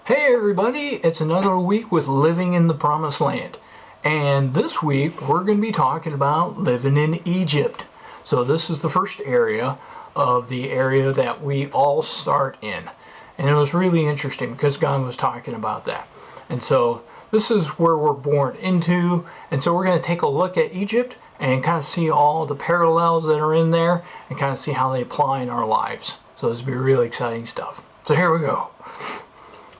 Hey everybody, it's another week with Living in the Promised Land. And this week we're going to be talking about living in Egypt. So this is the first area of the area that we all start in. And it was really interesting because God was talking about that. And so this is where we're born into. And so we're going to take a look at Egypt and kind of see all the parallels that are in there and kind of see how they apply in our lives. So this will be really exciting stuff. So here we go.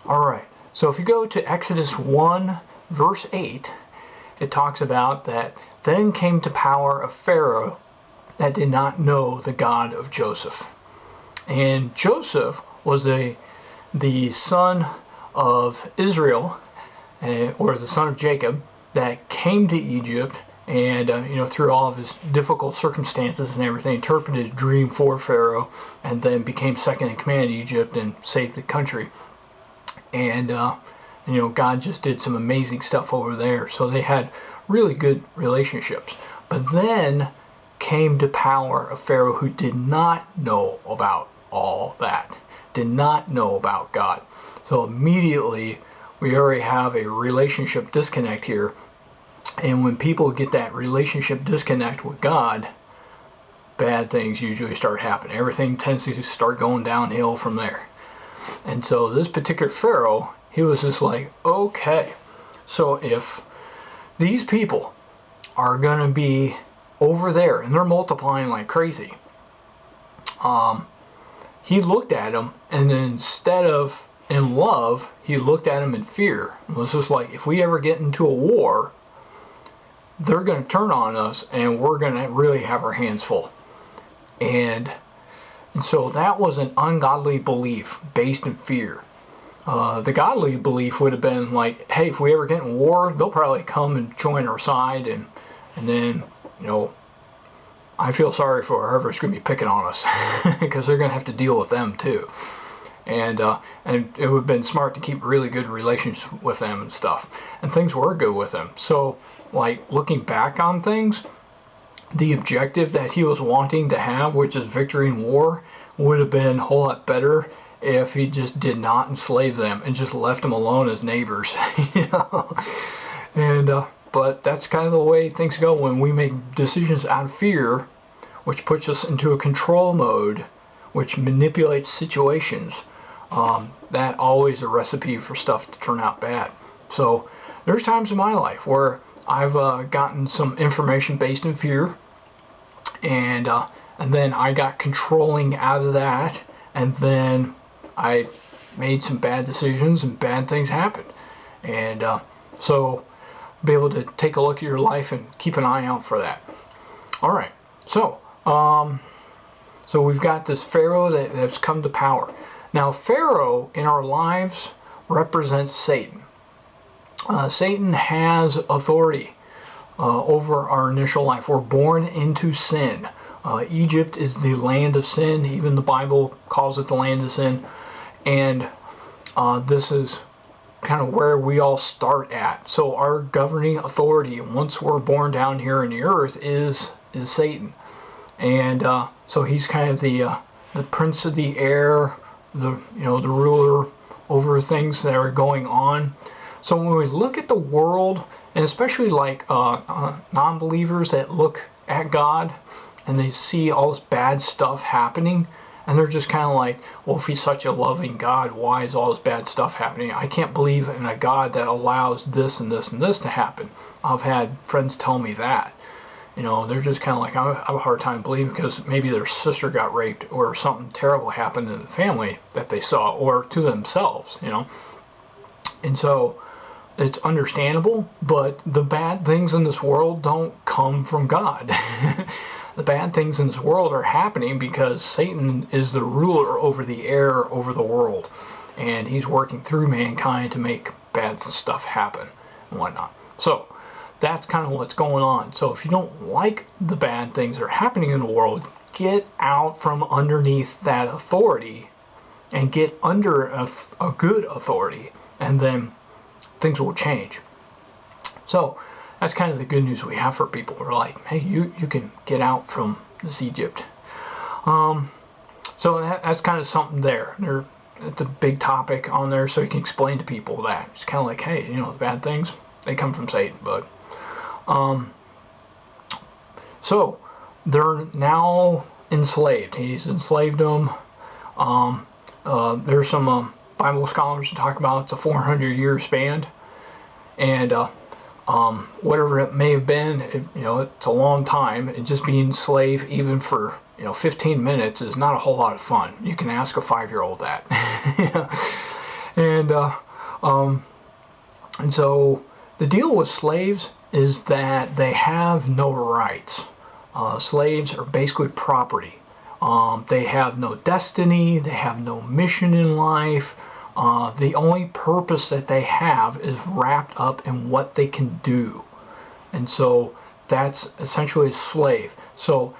Alright, so if you go to Exodus 1 verse 8, it talks about that then came to power a Pharaoh that did not know the God of Joseph. And Joseph was the son of Israel, or the son of Jacob, that came to Egypt and through all of his difficult circumstances and everything, interpreted his dream for Pharaoh, and then became second in command of Egypt and saved the country. And God just did some amazing stuff over there. So they had really good relationships. But then came to power a Pharaoh who did not know about all that, did not know about God. So immediately we already have a relationship disconnect here. And when people get that relationship disconnect with God, bad things usually start happening. Everything tends to start going downhill from there. And so this particular Pharaoh, he was just like, okay, so if these people are going to be over there and they're multiplying like crazy, he looked at them, and then instead of in love, he looked at them in fear. It was just like, if we ever get into a war, they're going to turn on us and we're going to really have our hands full. And so that was an ungodly belief based in fear. The godly belief would have been like, hey, if we ever get in war, they'll probably come and join our side, and then, I feel sorry for whoever's going to be picking on us because they're going to have to deal with them too. And it would have been smart to keep really good relations with them and stuff. And things were good with them. So, like, looking back on things, the objective that he was wanting to have, which is victory in war, would have been a whole lot better if he just did not enslave them and just left them alone as neighbors. But that's kind of the way things go when we make decisions out of fear, which puts us into a control mode, which manipulates situations. That always a recipe for stuff to turn out bad. So there's times in my life where I've gotten some information based in fear, and then I got controlling out of that, and then I made some bad decisions and bad things happened. And so be able to take a look at your life and keep an eye out for that. All right, so we've got this Pharaoh that has come to power. Now, Pharaoh in our lives represents Satan. Satan has authority over our initial life. We're born into sin. Egypt is the land of sin. Even the Bible calls it the land of sin. And this is kind of where we all start at. So our governing authority, once we're born down here in the earth, is Satan. And so he's kind of the prince of the air, the ruler over things that are going on. So when we look at the world, and especially like non-believers that look at God and they see all this bad stuff happening, and they're just kind of like, well, if he's such a loving God, why is all this bad stuff happening? I can't believe in a God that allows this and this and this to happen. I've had friends tell me that. They're just kind of like, I have a hard time believing because maybe their sister got raped or something terrible happened in the family that they saw, or to themselves, And so it's understandable, but the bad things in this world don't come from God. The bad things in this world are happening because Satan is the ruler over the air, over the world. And he's working through mankind to make bad stuff happen and whatnot. So that's kind of what's going on. So if you don't like the bad things that are happening in the world, get out from underneath that authority and get under a good authority, and then things will change. So that's kind of the good news we have for people. We're like, hey, you can get out from this Egypt. So that's kind of something there. it's a big topic on there, so he can explain to people that it's kind of like, hey, the bad things, they come from Satan. But so they're now enslaved. He's enslaved them. There's some Bible scholars that talk about it's a 400-year span, and whatever it may have been, it's a long time. And just being slave, even for 15 minutes, is not a whole lot of fun. You can ask a 5-year-old that. And so the deal with slaves is that they have no rights. Slaves are basically property. They have no destiny. They have no mission in life. The only purpose that they have is wrapped up in what they can do. And so that's essentially a slave. So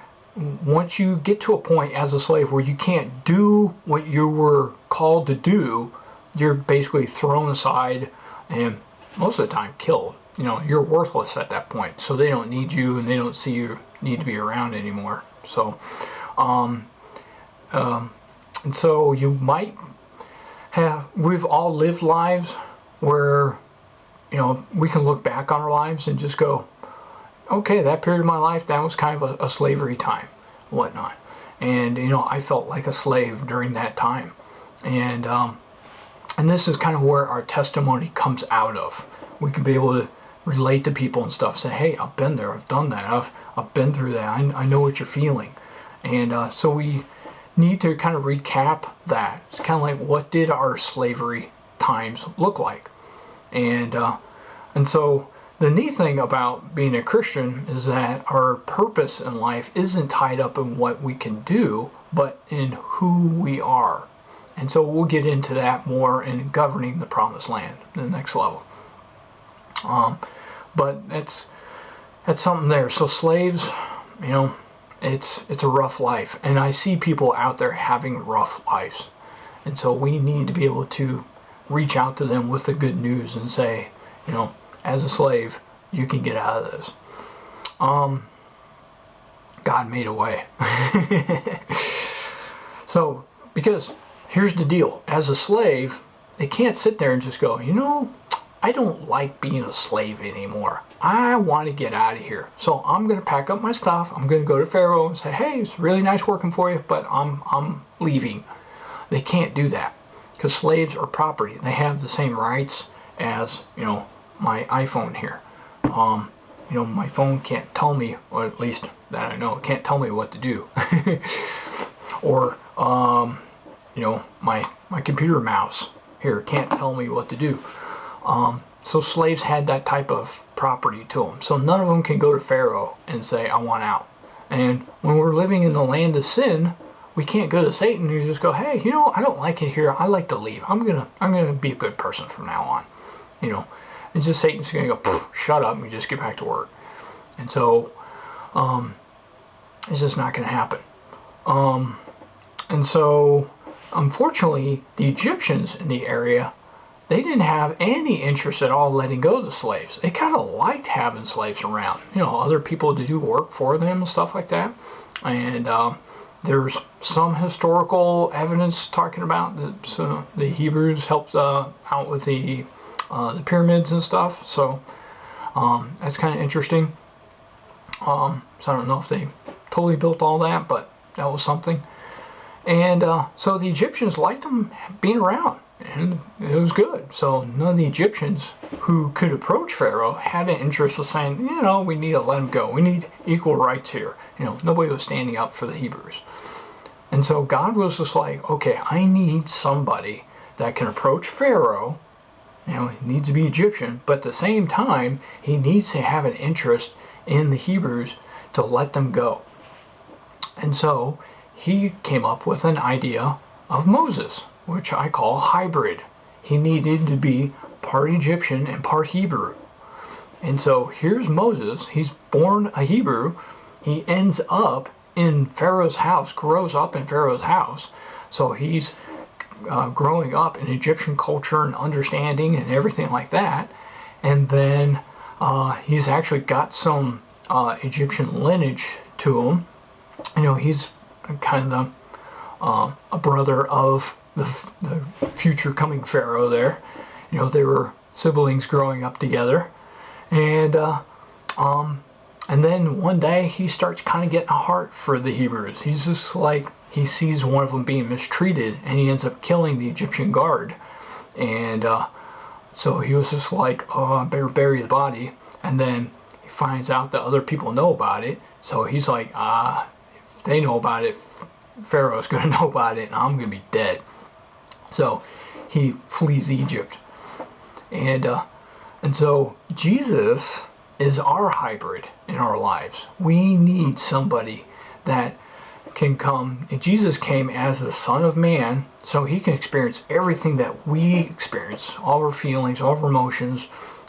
once you get to a point as a slave where you can't do what you were called to do, you're basically thrown aside and most of the time killed. You're worthless at that point. So they don't need you, and they don't see you need to be around anymore. So, and so you might we've all lived lives where, we can look back on our lives and just go, okay, that period of my life, that was kind of a slavery time, whatnot. And, I felt like a slave during that time. And this is kind of where our testimony comes out of. We can be able to relate to people and stuff, say, hey, I've been there, I've done that, I've been through that, I know what you're feeling. And so we need to kind of recap that. It's kind of like, what did our slavery times look like? And so the neat thing about being a Christian is that our purpose in life isn't tied up in what we can do, but in who we are. And so we'll get into that more in governing the promised land, the next level. But that's something there. So slaves, it's a rough life, and I see people out there having rough lives, and so we need to be able to reach out to them with the good news and say, as a slave, you can get out of this. God made a way. So, because here's the deal, as a slave, they can't sit there and just go, I don't like being a slave anymore. I want to get out of here. So I'm going to pack up my stuff. I'm going to go to Pharaoh and say, hey, it's really nice working for you, but I'm leaving. They can't do that because slaves are property. They have the same rights as, my iPhone here. My phone can't tell me, or at least that I know, it can't tell me what to do. Or, my computer mouse here can't tell me what to do. So slaves had that type of property to them. So none of them can go to Pharaoh and say, I want out. And when we're living in the land of sin, we can't go to Satan and just go, hey, I don't like it here. I like to leave. I'm gonna be a good person from now on. And just Satan's gonna go, shut up, and we just get back to work. And so it's just not gonna happen. And so unfortunately, the Egyptians in the area, they didn't have any interest at all letting go of the slaves. They kind of liked having slaves around, other people to do work for them and stuff like that. And there's some historical evidence talking about that the Hebrews helped out with the pyramids and stuff. So that's kind of interesting. So I don't know if they totally built all that, but that was something. And so the Egyptians liked them being around. And it was good. So none of the Egyptians who could approach Pharaoh had an interest of saying, we need to let him go. We need equal rights here. Nobody was standing up for the Hebrews. And so God was just like, okay, I need somebody that can approach Pharaoh. He needs to be Egyptian, but at the same time, he needs to have an interest in the Hebrews to let them go. And so he came up with an idea of Moses, which I call hybrid. He needed to be part Egyptian and part Hebrew. And so here's Moses. He's born a Hebrew. He ends up in Pharaoh's house, grows up in Pharaoh's house. So he's growing up in Egyptian culture and understanding and everything like that. And then he's actually got some Egyptian lineage to him. He's kind of a brother of the future coming Pharaoh there. They were siblings growing up together. And then one day he starts kind of getting a heart for the Hebrews. He's just like, he sees one of them being mistreated, and he ends up killing the Egyptian guard. And so he was just like, oh, I better bury the body. And then he finds out that other people know about it. So he's like, if they know about it, Pharaoh's going to know about it, and I'm going to be dead. So he flees Egypt. And so Jesus is our hybrid in our lives. We need somebody that can come. And Jesus came as the Son of Man, so he can experience everything that we experience, all our feelings, all our emotions,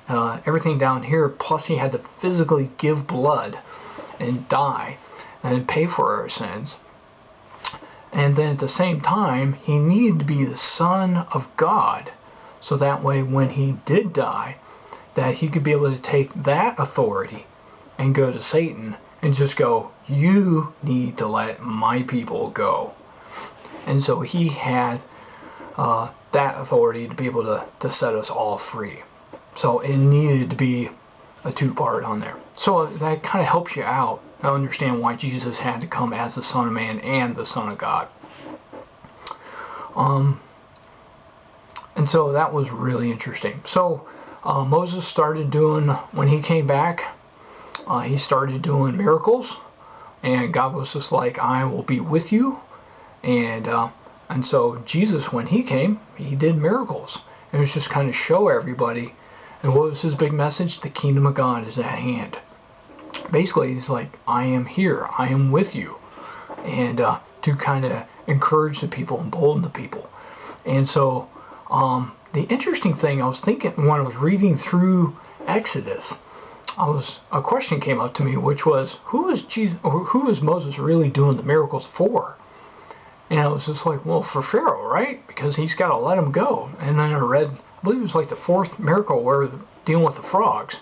everything down here. Plus he had to physically give blood and die and pay for our sins. And then at the same time, he needed to be the Son of God, so that way when he did die, that he could be able to take that authority and go to Satan and just go, you need to let my people go. And so he had that authority to be able to set us all free. So it needed to be a two-part on there. So that kind of helps you out to understand why Jesus had to come as the Son of Man and the Son of God. And so that was really interesting. So Moses started doing, when he came back, he started doing miracles, and God was just like, I will be with you. And so Jesus, when he came, he did miracles. It was just kind of show everybody. And what was his big message? The kingdom of God is at hand. Basically, he's like, I am here. I am with you. And to kind of encourage the people, embolden the people. And so the interesting thing, I was thinking when I was reading through Exodus, a question came up to me, which was, who is Moses really doing the miracles for? And I was just like, well, for Pharaoh, right? Because he's got to let him go. And then I read, I believe it was like the fourth miracle where they're dealing with the frogs.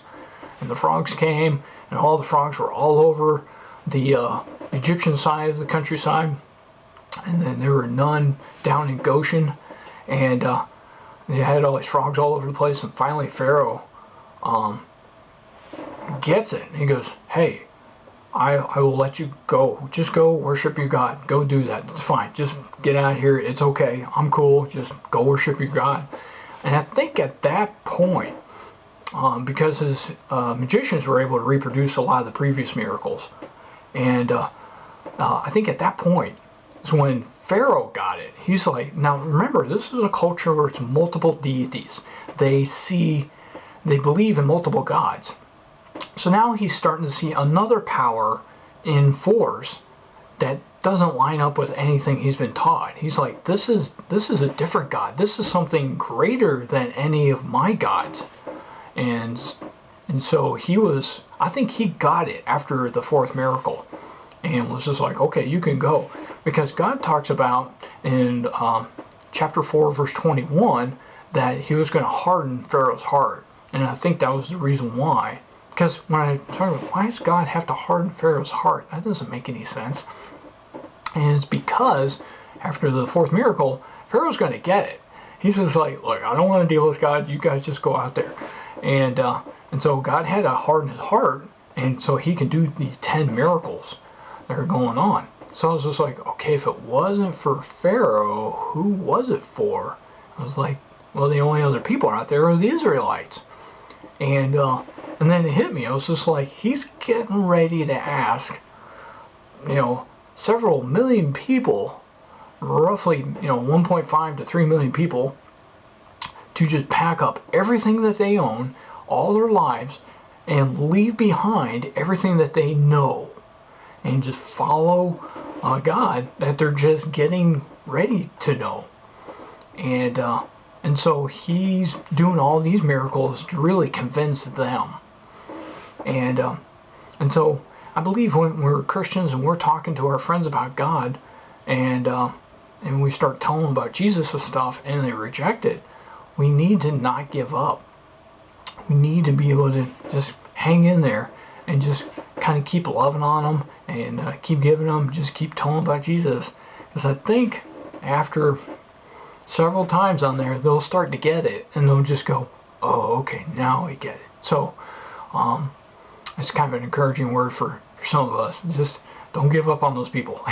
And the frogs came, and all the frogs were all over the Egyptian side of the countryside. And then there were none down in Goshen. And they had all these frogs all over the place. And finally Pharaoh gets it. And he goes, hey, I will let you go. Just go worship your God. Go do that. It's fine. Just get out of here. It's okay. I'm cool. Just go worship your God. And I think at that point, because his magicians were able to reproduce a lot of the previous miracles, and I think at that point is when Pharaoh got it. He's like, now remember, this is a culture where it's multiple deities. They believe in multiple gods. So now he's starting to see another power in force that doesn't line up with anything he's been taught. He's like, this is a different God. This is something greater than any of my gods. And so I think he got it after the fourth miracle and was just like, okay, you can go. Because God talks about in chapter 4, verse 21, that he was going to harden Pharaoh's heart. And I think that was the reason why. Because when I talk about, why does God have to harden Pharaoh's heart? That doesn't make any sense. And it's because after the fourth miracle, Pharaoh's going to get it. He's just like, look, I don't want to deal with God. You guys just go out there. And so God had to harden his heart, and so he can do these 10 miracles that are going on. So I was just like, okay, if it wasn't for Pharaoh, who was it for? I was like, well, the only other people out there are the Israelites. And then it hit me. I was just like, he's getting ready to ask, several million people, roughly, 1.5 to 3 million people, to just pack up everything that they own, all their lives, and leave behind everything that they know, and just follow God that they're just getting ready to know. And so he's doing all these miracles to really convince them. And so I believe when we're Christians and we're talking to our friends about God, and we start telling them about Jesus and stuff, and they reject it, we need to not give up. We need to be able to just hang in there and just kind of keep loving on them and keep giving them, just keep telling them about Jesus. Because I think after several times on there, they'll start to get it, and they'll just go, oh, okay, now I get it. So it's kind of an encouraging word for some of us. Just don't give up on those people.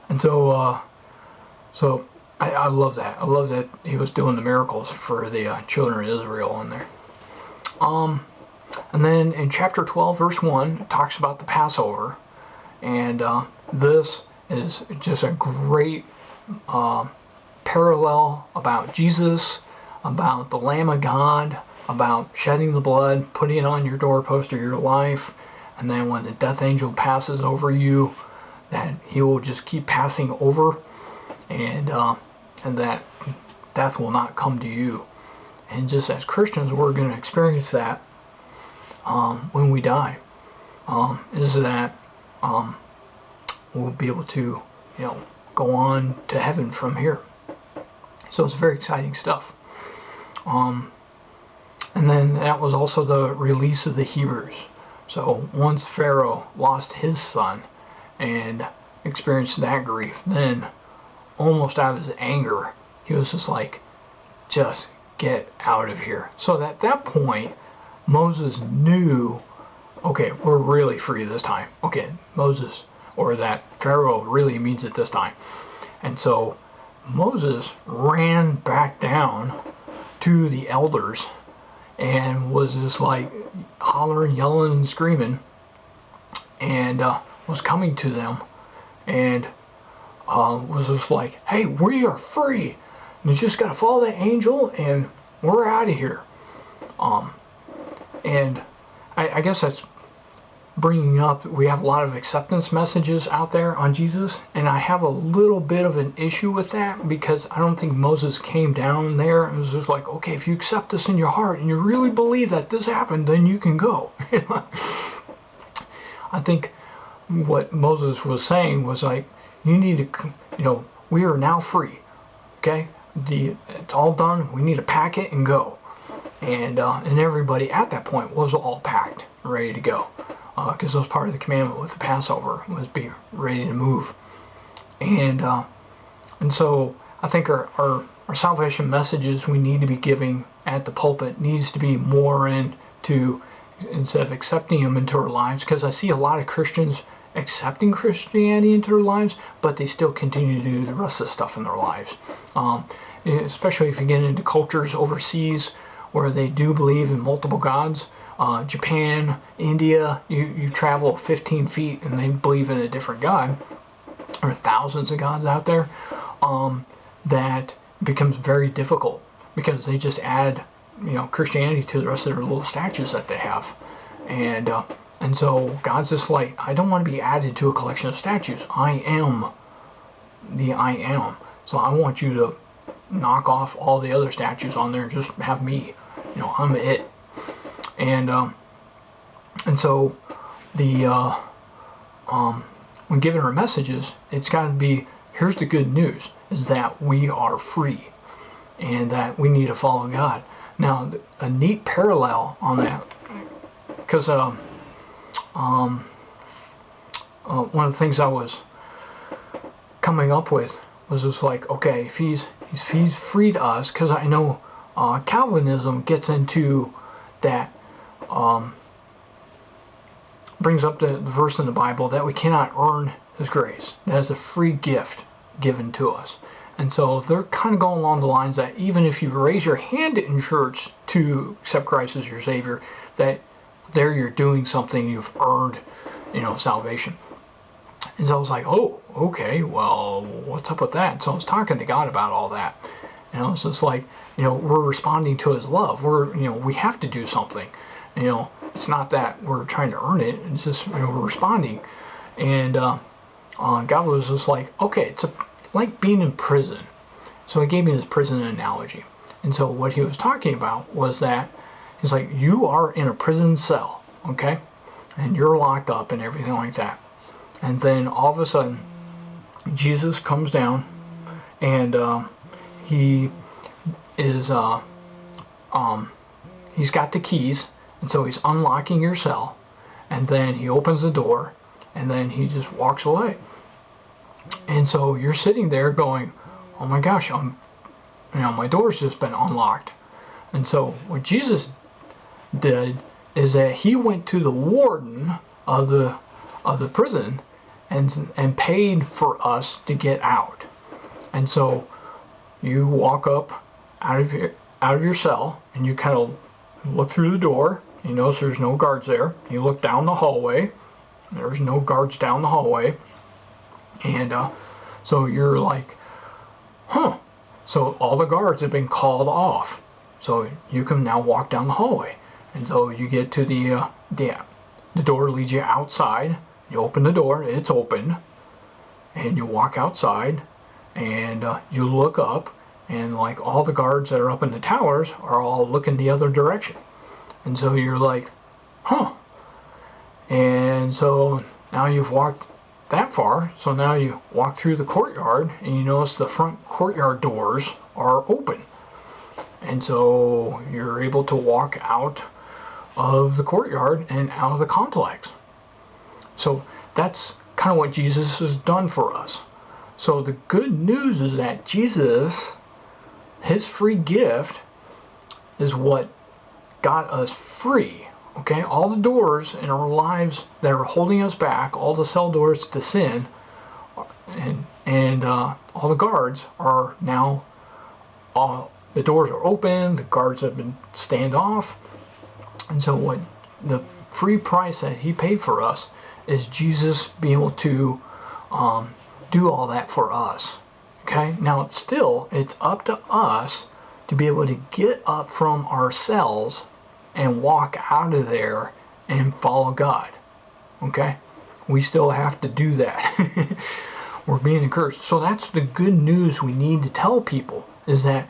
And so I love that. I love that he was doing the miracles for the children of Israel in there. And then in chapter 12, verse 1, it talks about the Passover. And this is just a great parallel about Jesus, about the Lamb of God, about shedding the blood, putting it on your doorpost of your life, and then when the death angel passes over you, that he will just keep passing over, and that death will not come to you. And just as Christians, we're going to experience that when we die. Is that we'll be able to, go on to heaven from here. So it's very exciting stuff. And then that was also the release of the Hebrews. So once Pharaoh lost his son and experienced that grief, then almost out of his anger, he was just like, just get out of here. So at that point, Moses knew, okay, we're really free this time. Okay, Moses, or that Pharaoh really means it this time. And so Moses ran back down to the elders and was just like hollering, yelling, and screaming, and was coming to them, and was just like, hey, we are free. You just got to follow the angel, and we're out of here. And I guess that's bringing up, we have a lot of acceptance messages out there on Jesus, and I have a little bit of an issue with that, because I don't think Moses came down there and was just like, okay, if you accept this in your heart and you really believe that this happened, then you can go. I think what Moses was saying was like, you need to, we are now free. Okay, it's all done. We need to pack it and go. And everybody at that point was all packed, ready to go, because that was part of the commandment with the Passover, was be ready to move. And so I think our salvation messages we need to be giving at the pulpit needs to be more into, instead of accepting them into our lives, because I see a lot of Christians accepting Christianity into their lives, but they still continue to do the rest of the stuff in their lives. Especially if you get into cultures overseas where they do believe in multiple gods. Japan, India, you travel 15 feet and they believe in a different god. There are thousands of gods out there. That becomes very difficult because they just add, Christianity to the rest of their little statues that they have. And so God's just like, I don't want to be added to a collection of statues. I am the I am. So I want you to knock off all the other statues on there and just have me. I'm it. And so the when giving our messages, it's got to be, here's the good news, is that we are free and that we need to follow God. Now, a neat parallel on that, because one of the things I was coming up with was just like, okay, if he's freed us, because I know Calvinism gets into that, brings up the verse in the Bible that we cannot earn His grace. That is a free gift given to us. And so they're kind of going along the lines that even if you raise your hand in church to accept Christ as your Savior, that there you're doing something, you've earned, salvation. And so I was like, oh, okay, well, what's up with that? So I was talking to God about all that. And I was just like, we're responding to His love. We have to do something. It's not that we're trying to earn it. It's just, we're responding. And God was just like, okay, it's like being in prison. So He gave me this prison analogy. And so what He was talking about was that He's like, you are in a prison cell, okay? And you're locked up and everything like that. And then all of a sudden, Jesus comes down and He is, He's got the keys. And so He's unlocking your cell. And then He opens the door and then He just walks away. And so you're sitting there going, oh my gosh, my door's just been unlocked. And so what Jesus did is that he went to the warden of the prison and paid for us to get out. And so you walk up out of your cell, and you kind of look through the door. You notice there's no guards there. You look down the hallway. There's no guards down the hallway. And so you're like, huh. So all the guards have been called off. So you can now walk down the hallway. And so you get to the door leads you outside. You open the door, it's open. And you walk outside, and you look up, and like all the guards that are up in the towers are all looking the other direction. And so you're like, huh. And so now you've walked that far, so now you walk through the courtyard, and you notice the front courtyard doors are open. And so you're able to walk out of the courtyard and out of the complex. So that's kind of what Jesus has done for us. So the good news is that Jesus, his free gift, is what got us free. Okay, all the doors in our lives that are holding us back, all the cell doors to sin, and all the guards are now, the doors are open, the guards have been stand off. And so what the free price that he paid for us is Jesus being able to do all that for us. Okay, now it's up to us to be able to get up from our cells and walk out of there and follow God. Okay, we still have to do that. We're being encouraged. So that's the good news we need to tell people, is that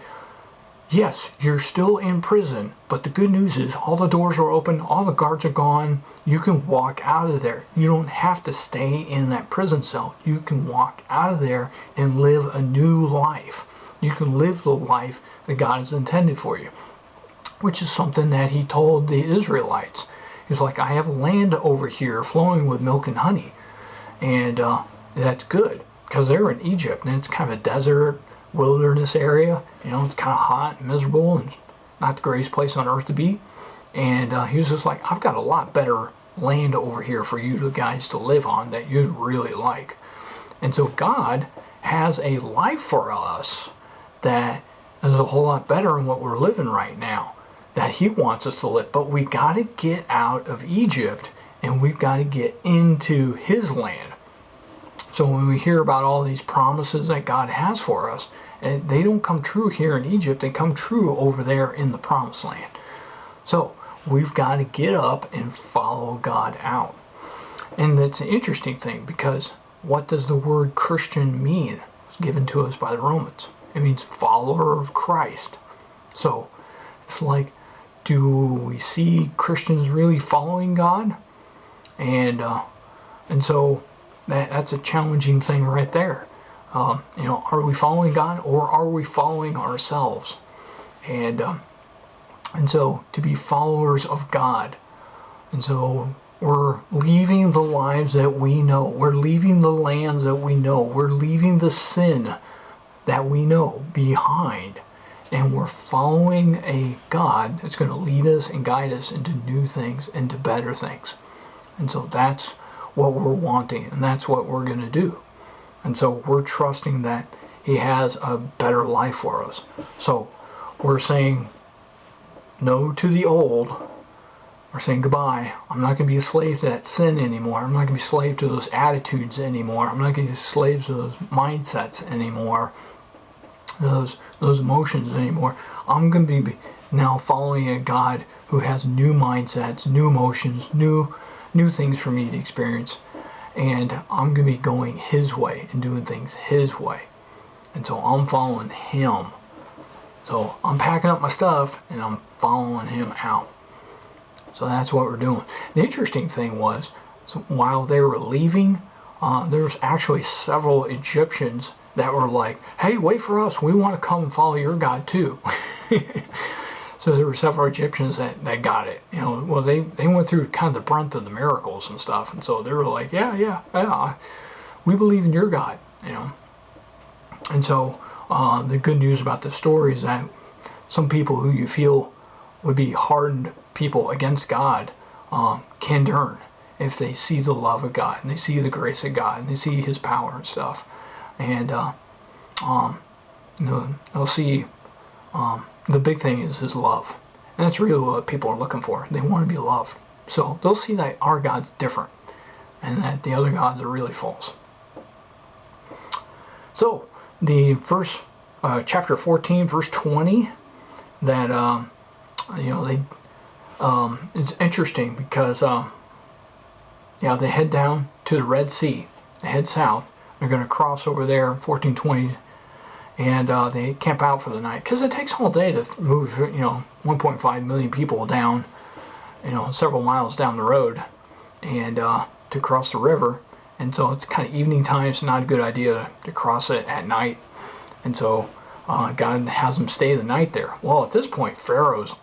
yes, you're still in prison, but the good news is all the doors are open, all the guards are gone. You can walk out of there. You don't have to stay in that prison cell. You can walk out of there and live a new life. You can live the life that God has intended for you, which is something that he told the Israelites. He's like, I have land over here flowing with milk and honey. And that's good, because they're in Egypt, and it's kind of a desert, wilderness area. It's kind of hot and miserable, and not the greatest place on earth to be. And he was just like, I've got a lot better land over here for you guys to live on that you'd really like. And so God has a life for us that is a whole lot better than what we're living right now, that he wants us to live. But we got to get out of Egypt, and we've got to get into his land. So when we hear about all these promises that God has for us, and they don't come true here in Egypt, they come true over there in the promised land. So we've got to get up and follow God out. And it's an interesting thing, because what does the word Christian mean? It's given to us by the Romans. It means follower of Christ. So it's like, do we see Christians really following God? And so that's a challenging thing right there. Are we following God, or are we following ourselves? And so to be followers of God, and so we're leaving the lives that we know. We're leaving the lands that we know. We're leaving the sin that we know behind. And we're following a God that's going to lead us and guide us into new things, into better things. And so that's what we're wanting, and that's what we're going to do. And so we're trusting that he has a better life for us. So we're saying no to the old. We're saying goodbye. I'm not going to be a slave to that sin anymore. I'm not going to be a slave to those attitudes anymore. I'm not going to be a slave to those mindsets anymore, those emotions anymore. I'm going to be now following a God who has new mindsets, new emotions, new things for me to experience. And I'm going to be going his way and doing things his way. And so I'm following him. So I'm packing up my stuff and I'm following him out. So that's what we're doing. The interesting thing was, so while they were leaving, there was actually several Egyptians that were like, hey, wait for us. We want to come and follow your God too. So there were several Egyptians that got it. Well, they went through kind of the brunt of the miracles and stuff. And so they were like, yeah, we believe in your God. you know. And so the good news about this story is that some people who you feel would be hardened people against God can turn if they see the love of God and they see the grace of God and they see His power and stuff. And they'll see the big thing is His love. And that's really what people are looking for. They want to be loved. So they'll see that our God's different and that the other gods are really false. So the verse, chapter 14, verse 20, that it's interesting because they head down to the Red Sea. They head south. They're going to cross over there, 1420, and they camp out for the night because it takes all day to move 1.5 million people down several miles down the road and to cross the river. And so it's kind of evening time. It's not a good idea to cross it at night. And so God has them stay the night there. Well, at this point, Pharaoh's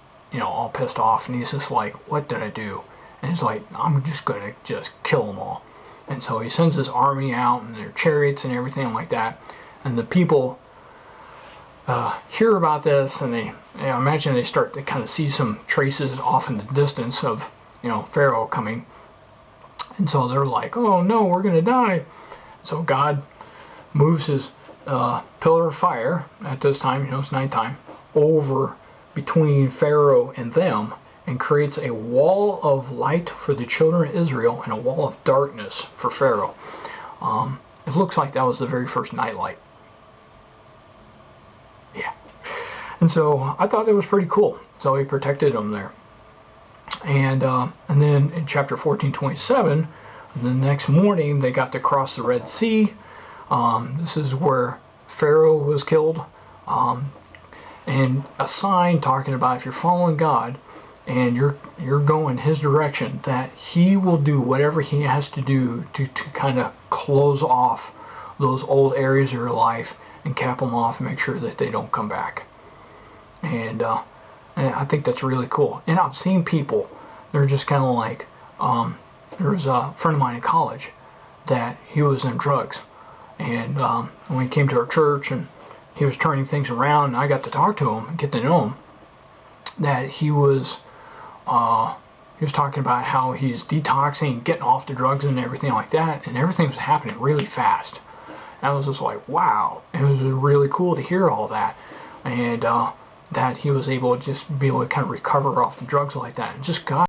all pissed off, and he's just like, what did I do? And he's like, I'm just going to just kill them all. And so he sends his army out and their chariots and everything like that. And the people hear about this, and they imagine they start to kind of see some traces off in the distance of Pharaoh coming. And so they're like, oh no, we're going to die. So God moves his pillar of fire at this time, it's nighttime, over between Pharaoh and them, and creates a wall of light for the children of Israel and a wall of darkness for Pharaoh. It looks like that was the very first nightlight. Yeah. And so I thought that was pretty cool. So he protected them there. And then in chapter 14:27, the next morning they got to cross the Red Sea. This is where Pharaoh was killed. And a sign talking about if you're following God and you're going His direction, that He will do whatever He has to do to kind of close off those old areas of your life and cap them off and make sure that they don't come back. And I think that's really cool. And I've seen people, they're just kind of like, there was a friend of mine in college that he was in drugs. And when he came to our church and he was turning things around, and I got to talk to him and get to know him, that he was talking about how he's detoxing, getting off the drugs and everything like that, and everything was happening really fast. And I was just like, wow. It was really cool to hear all that. And that he was able to just be able to kind of recover off the drugs like that. And just God